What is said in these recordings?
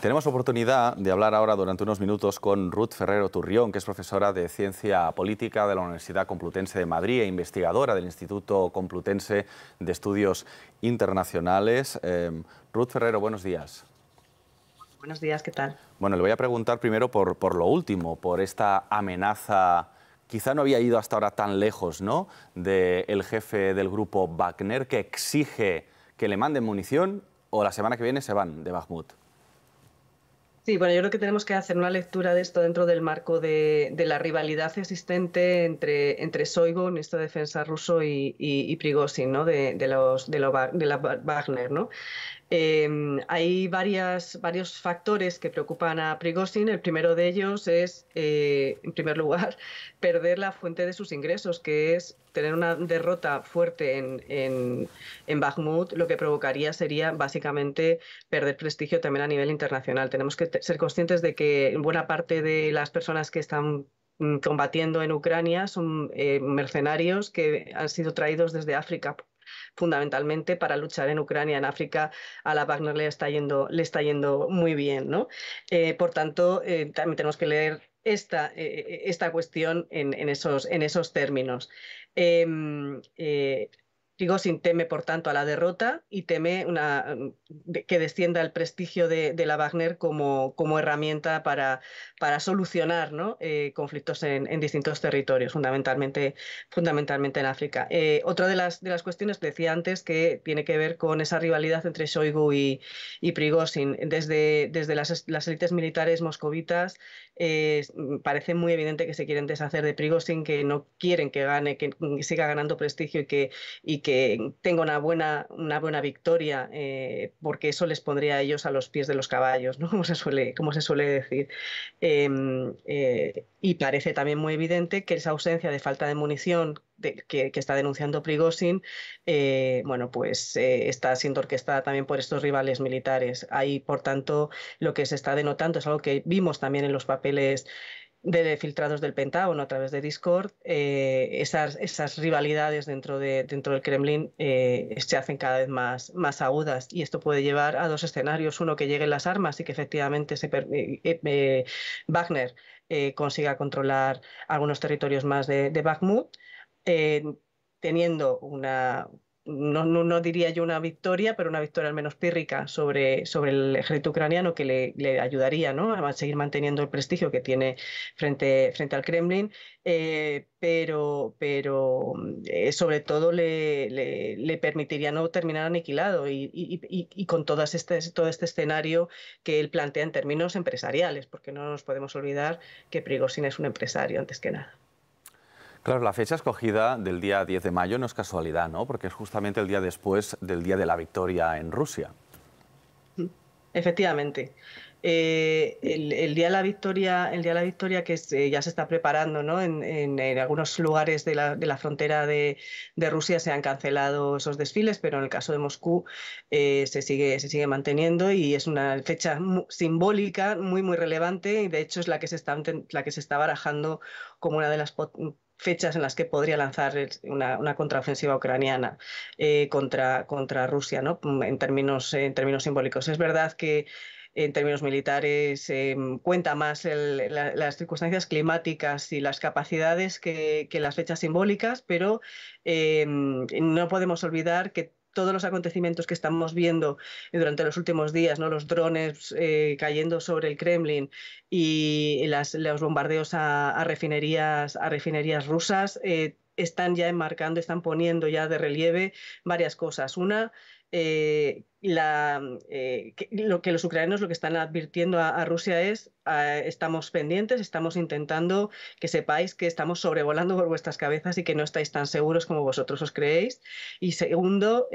Tenemos oportunidad de hablar ahora durante unos minutos con Ruth Ferrero Turrión, que es profesora de Ciencia Política de la Universidad Complutense de Madrid e investigadora del Instituto Complutense de Estudios Internacionales. Ruth Ferrero, buenos días. Buenos días, ¿qué tal? Bueno, le voy a preguntar primero por lo último, por esta amenaza, quizá no había ido hasta ahora tan lejos, ¿no?, del jefe del grupo Wagner, que exige que le manden munición o la semana que viene se van de Bakhmut. Sí, bueno, yo creo que tenemos que hacer una lectura de esto dentro del marco de la rivalidad existente entre Shoigu, ministro de Defensa ruso, y Prigozhin, ¿no?, de la Wagner, ¿no? Hay varios factores que preocupan a Prigozhin. El primero de ellos es, en primer lugar, perder la fuente de sus ingresos, que es tener una derrota fuerte en Bakhmut. Lo que provocaría sería básicamente perder prestigio también a nivel internacional. Tenemos que ser conscientes de que buena parte de las personas que están combatiendo en Ucrania son mercenarios que han sido traídos desde África, fundamentalmente para luchar en Ucrania. En África a la Wagner le está yendo muy bien, ¿no? Por tanto, también tenemos que leer esta cuestión en esos términos. Prigozhin teme, por tanto, a la derrota y teme que descienda el prestigio de la Wagner como herramienta para solucionar, ¿no?, conflictos en distintos territorios, fundamentalmente en África. Otra de las cuestiones que decía antes, que tiene que ver con esa rivalidad entre Shoigu y Prigozhin. Desde las élites militares moscovitas parece muy evidente que se quieren deshacer de Prigozhin, que no quieren que gane, que siga ganando prestigio y que tenga una buena victoria, porque eso les pondría a ellos a los pies de los caballos, ¿no?, como se suele decir. Y parece también muy evidente que esa ausencia de falta de munición que está denunciando Prigozhin, bueno, pues está siendo orquestada también por estos rivales militares. Ahí, por tanto, lo que se está denotando es algo que vimos también en los papeles de filtrados del Pentágono a través de Discord. Esas rivalidades dentro del Kremlin se hacen cada vez más agudas, y esto puede llevar a dos escenarios: uno, que lleguen las armas y que efectivamente Wagner consiga controlar algunos territorios más de Bakhmut, eh, teniendo no diría yo una victoria, pero una victoria al menos pírrica sobre el ejército ucraniano, que le ayudaría, ¿no?, a seguir manteniendo el prestigio que tiene frente al Kremlin, pero sobre todo le permitiría no terminar aniquilado y con todo este escenario que él plantea en términos empresariales, porque no nos podemos olvidar que Prigozhin es un empresario antes que nada. Claro, la fecha escogida del día 10 de mayo no es casualidad, ¿no?, porque es justamente el día después del día de la victoria en Rusia. Efectivamente. El día de la victoria que ya se está preparando, ¿no?, en algunos lugares de la frontera de Rusia se han cancelado esos desfiles, pero en el caso de Moscú se sigue manteniendo, y es una fecha simbólica muy relevante, y de hecho es la que se está barajando como una de las fechas en las que podría lanzar una contraofensiva ucraniana contra Rusia, ¿no?, en términos simbólicos. Es verdad que en términos militares cuenta más las circunstancias climáticas y las capacidades que las fechas simbólicas, pero no podemos olvidar que todos los acontecimientos que estamos viendo durante los últimos días, ¿no?, los drones cayendo sobre el Kremlin y los bombardeos a refinerías rusas, están poniendo ya de relieve varias cosas. Una, lo que los ucranianos lo que están advirtiendo a Rusia es: estamos pendientes, estamos intentando que sepáis que estamos sobrevolando por vuestras cabezas y que no estáis tan seguros como vosotros os creéis. Y segundo,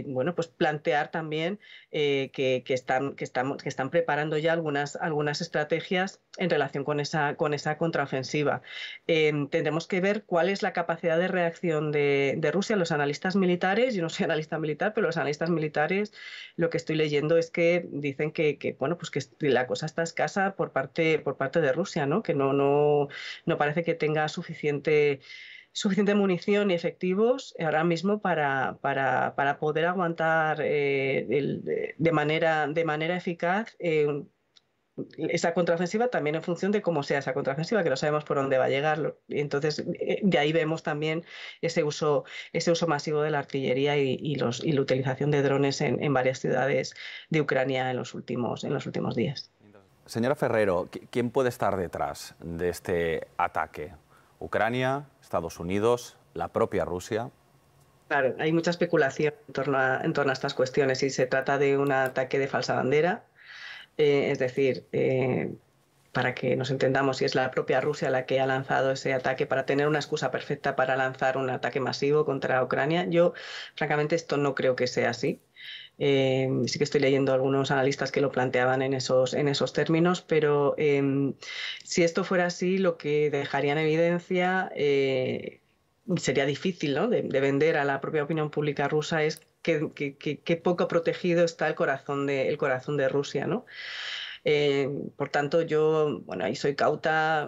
bueno, pues plantear también que están preparando ya algunas estrategias en relación con esa contraofensiva. Tendremos que ver cuál es la capacidad de reacción de Rusia. Los analistas militares, yo no soy analista militar, pero los analistas militares, lo que estoy leyendo es que dicen bueno, pues que la cosa está escasa por parte de Rusia, ¿no?, que no parece que tenga suficiente munición y efectivos ahora mismo para poder aguantar de manera eficaz esa contraofensiva también en función de cómo sea esa contraofensiva, que no sabemos por dónde va a llegar. Entonces, de ahí vemos también ese uso masivo de la artillería y la utilización de drones en varias ciudades de Ucrania en los últimos días. Señora Ferrero, ¿quién puede estar detrás de este ataque? ¿Ucrania, Estados Unidos, la propia Rusia? Claro, hay mucha especulación en torno a estas cuestiones. Si se trata de un ataque de falsa bandera, es decir, para que nos entendamos, si es la propia Rusia la que ha lanzado ese ataque para tener una excusa perfecta para lanzar un ataque masivo contra Ucrania. Yo, francamente, esto no creo que sea así. Sí que estoy leyendo algunos analistas que lo planteaban en esos términos, pero si esto fuera así, lo que dejaría en evidencia sería difícil, ¿no?, de vender a la propia opinión pública rusa es que poco protegido está el corazón de Rusia, ¿no? Por tanto, yo, bueno, ahí soy cauta,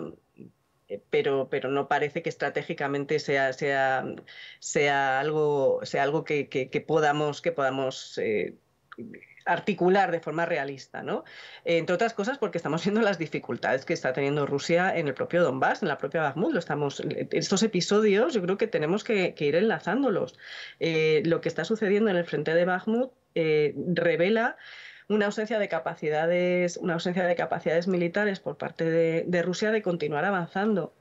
pero no parece que estratégicamente sea algo que podamos articular de forma realista, ¿no? Entre otras cosas porque estamos viendo las dificultades que está teniendo Rusia en el propio Donbass, en la propia Bakhmut. Estos episodios yo creo que tenemos que ir enlazándolos. Lo que está sucediendo en el frente de Bakhmut revela una ausencia de capacidades militares por parte de Rusia de continuar avanzando.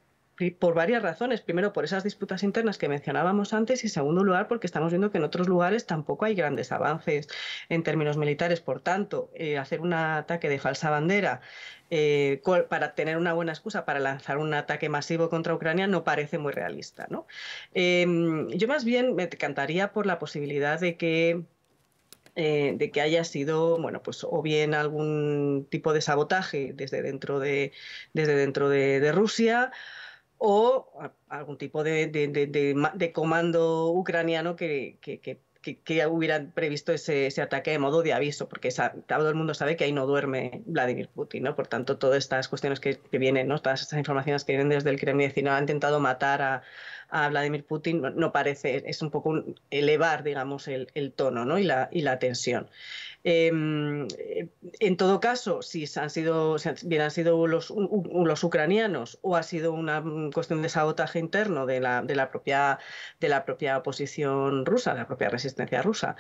Por varias razones. Primero, por esas disputas internas que mencionábamos antes y, en segundo lugar, porque estamos viendo que en otros lugares tampoco hay grandes avances en términos militares. Por tanto, hacer un ataque de falsa bandera para tener una buena excusa para lanzar un ataque masivo contra Ucrania no parece muy realista, ¿no? Yo más bien me decantaría por la posibilidad de que haya sido, bueno, pues o bien algún tipo de sabotaje desde dentro de Rusia, o algún tipo de comando ucraniano que hubieran previsto ese ataque de modo de aviso, porque todo el mundo sabe que ahí no duerme Vladimir Putin, ¿no? Por tanto, todas estas cuestiones que vienen, ¿no?, todas estas informaciones que vienen desde el Kremlin, decir, no, han intentado matar a Vladimir Putin, no parece, es un poco elevar, digamos, el tono, ¿no?, y la tensión. En todo caso, si bien han sido los ucranianos o ha sido una cuestión de sabotaje interno de la propia oposición rusa, de la propia resistencia rusa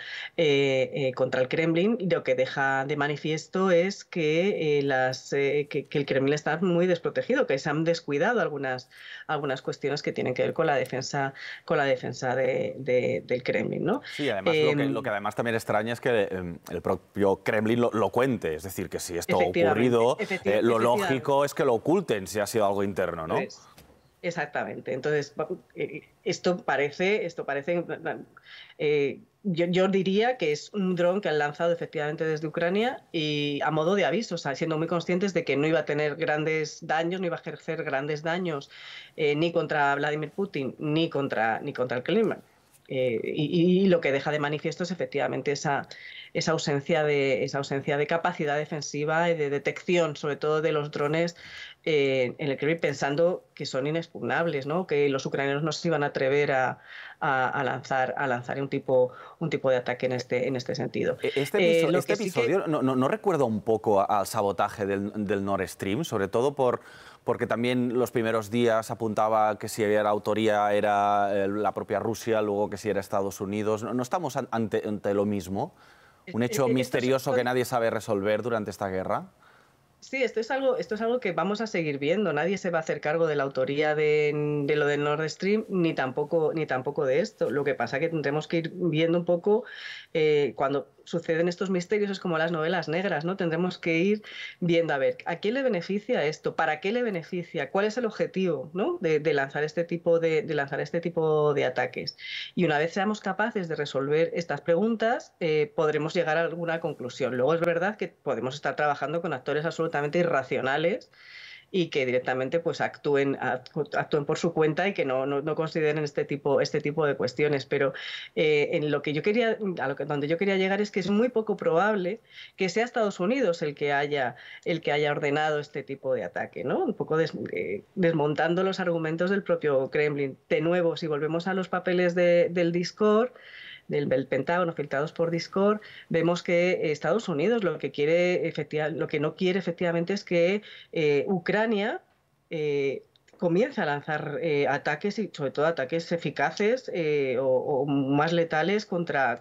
contra el Kremlin, lo que deja de manifiesto es que el Kremlin está muy desprotegido, que se han descuidado algunas cuestiones que tienen que ver con la defensa del Kremlin, ¿no? Sí, además lo que además también extraña es que el propio Kremlin lo cuente, es decir, que si esto ha ocurrido, lo lógico es que lo oculten si ha sido algo interno, ¿no? Pues, exactamente. Entonces, esto parece yo diría que es un dron que han lanzado efectivamente desde Ucrania y a modo de aviso, o sea, siendo muy conscientes de que no iba a tener grandes daños, no iba a ejercer grandes daños ni contra Vladimir Putin ni contra el Kremlin. Y lo que deja de manifiesto es efectivamente esa ausencia de capacidad defensiva y de detección, sobre todo de los drones en el Kremlin, pensando que son inexpugnables, ¿no?, que los ucranianos no se iban a atrever a lanzar un tipo de ataque en este sentido. Este episodio ¿no recuerda un poco al sabotaje del Nord Stream, sobre todo porque también los primeros días apuntaba que si era autoría era la propia Rusia, luego que si era Estados Unidos? ¿No estamos ante lo mismo? ¿Un hecho misterioso que nadie sabe resolver durante esta guerra? Sí, esto es algo que vamos a seguir viendo. Nadie se va a hacer cargo de la autoría de lo del Nord Stream, ni tampoco de esto. Lo que pasa es que tendremos que ir viendo un poco cuando suceden estos misterios, es como las novelas negras, ¿no? Tendremos que ir viendo, a ver, ¿a quién le beneficia esto? ¿Para qué le beneficia? ¿Cuál es el objetivo, ¿no?, de lanzar este tipo de ataques? Y una vez seamos capaces de resolver estas preguntas, podremos llegar a alguna conclusión. Luego es verdad que podemos estar trabajando con actores absolutamente irracionales y que directamente pues actúen por su cuenta y que no consideren este tipo de cuestiones. Pero donde yo quería llegar es que es muy poco probable que sea Estados Unidos el que haya ordenado este tipo de ataque, ¿no? Un poco desmontando los argumentos del propio Kremlin. De nuevo, si volvemos a los papeles del Discord, del Pentágono, filtrados por Discord, vemos que Estados Unidos lo que no quiere efectivamente es que Ucrania comienza a lanzar ataques y sobre todo ataques eficaces o más letales contra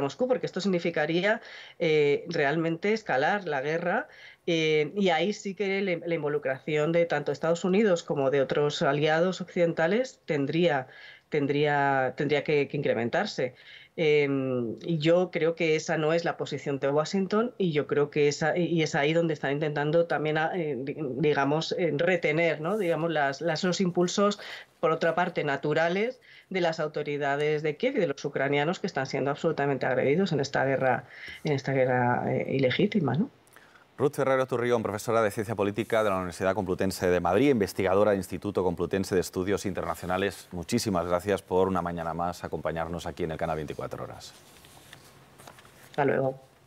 Moscú, porque esto significaría realmente escalar la guerra y ahí sí que la involucración de tanto Estados Unidos como de otros aliados occidentales tendría que incrementarse. Y yo creo que esa no es la posición de Washington y yo creo que es ahí donde están intentando también, digamos, retener, ¿no? Digamos, los impulsos, por otra parte, naturales de las autoridades de Kiev y de los ucranianos que están siendo absolutamente agredidos en esta guerra ilegítima, ¿no? Ruth Ferrero Turrión, profesora de Ciencia Política de la Universidad Complutense de Madrid, investigadora del Instituto Complutense de Estudios Internacionales. Muchísimas gracias por una mañana más acompañarnos aquí en el canal 24 Horas. Hasta luego.